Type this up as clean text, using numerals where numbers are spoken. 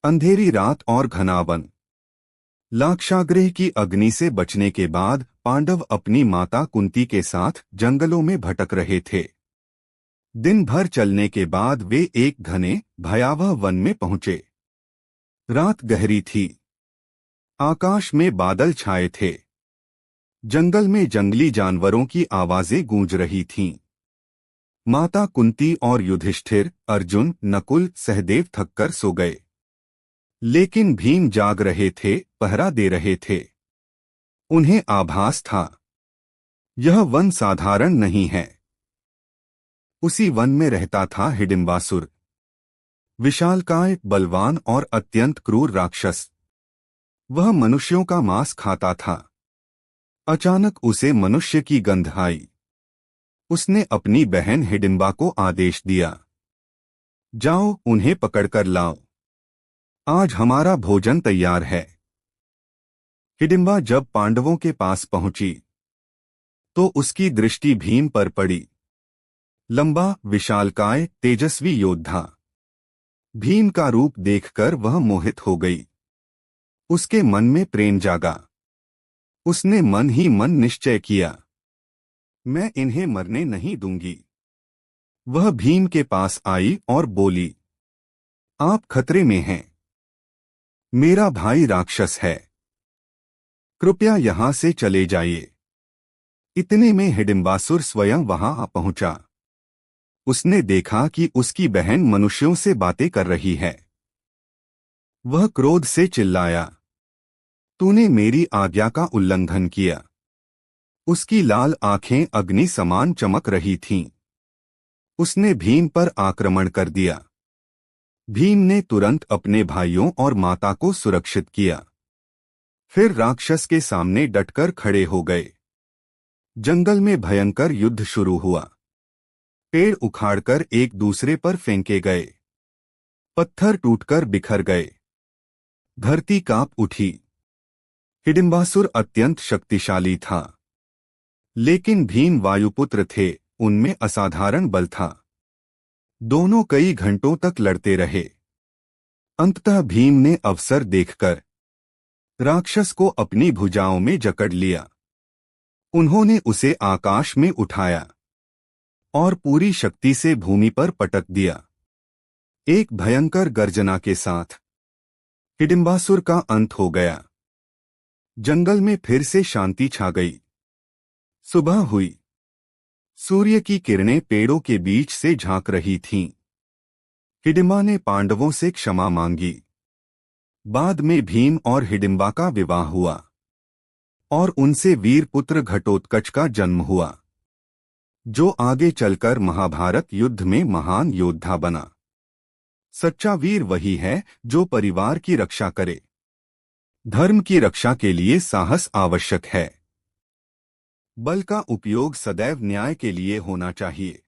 अंधेरी रात और घना वन। लाक्षागृह की अग्नि से बचने के बाद पांडव अपनी माता कुंती के साथ जंगलों में भटक रहे थे। दिन भर चलने के बाद वे एक घने भयावह वन में पहुंचे। रात गहरी थी। आकाश में बादल छाए थे। जंगल में जंगली जानवरों की आवाजें गूंज रही थीं। माता कुंती और युधिष्ठिर, अर्जुन, नकुल, सहदेव थककर सो गए। लेकिन भीम जाग रहे थे, पहरा दे रहे थे। उन्हें आभास था, यह वन साधारण नहीं है। उसी वन में रहता था हिडिंबासुर, विशालकाय, बलवान और अत्यंत क्रूर राक्षस। वह मनुष्यों का मांस खाता था। अचानक उसे मनुष्य की गंध आई। उसने अपनी बहन हिडिंबा को आदेश दिया, जाओ, उन्हें पकड़कर लाओ। आज हमारा भोजन तैयार है। हिडिंबा जब पांडवों के पास पहुंची तो उसकी दृष्टि भीम पर पड़ी। लंबा, विशालकाय, तेजस्वी योद्धा। भीम का रूप देखकर वह मोहित हो गई। उसके मन में प्रेम जागा। उसने मन ही मन निश्चय किया, मैं इन्हें मरने नहीं दूंगी। वह भीम के पास आई और बोली, आप खतरे में हैं। मेरा भाई राक्षस है। कृपया यहां से चले जाइए। इतने में हिडिंबासुर स्वयं वहां आ पहुंचा। उसने देखा कि उसकी बहन मनुष्यों से बातें कर रही है। वह क्रोध से चिल्लाया, तूने मेरी आज्ञा का उल्लंघन किया। उसकी लाल आंखें अग्नि समान चमक रही थीं। उसने भीम पर आक्रमण कर दिया। भीम ने तुरंत अपने भाइयों और माता को सुरक्षित किया। फिर राक्षस के सामने डटकर खड़े हो गए। जंगल में भयंकर युद्ध शुरू हुआ। पेड़ उखाड़कर एक दूसरे पर फेंके गए। पत्थर टूटकर बिखर गए। धरती कांप उठी। हिडिंबासुर अत्यंत शक्तिशाली था, लेकिन भीम वायुपुत्र थे, उनमें असाधारण बल था। दोनों कई घंटों तक लड़ते रहे। अंततः भीम ने अवसर देखकर राक्षस को अपनी भुजाओं में जकड़ लिया। उन्होंने उसे आकाश में उठाया और पूरी शक्ति से भूमि पर पटक दिया। एक भयंकर गर्जना के साथ हिडिंबासुर का अंत हो गया। जंगल में फिर से शांति छा गई। सुबह हुई। सूर्य की किरणें पेड़ों के बीच से झांक रही थीं। हिडिंबा ने पांडवों से क्षमा मांगी। बाद में भीम और हिडिंबा का विवाह हुआ और उनसे वीर पुत्र घटोत्कच का जन्म हुआ, जो आगे चलकर महाभारत युद्ध में महान योद्धा बना। सच्चा वीर वही है जो परिवार की रक्षा करे। धर्म की रक्षा के लिए साहस आवश्यक है। बल का उपयोग सदैव न्याय के लिए होना चाहिए।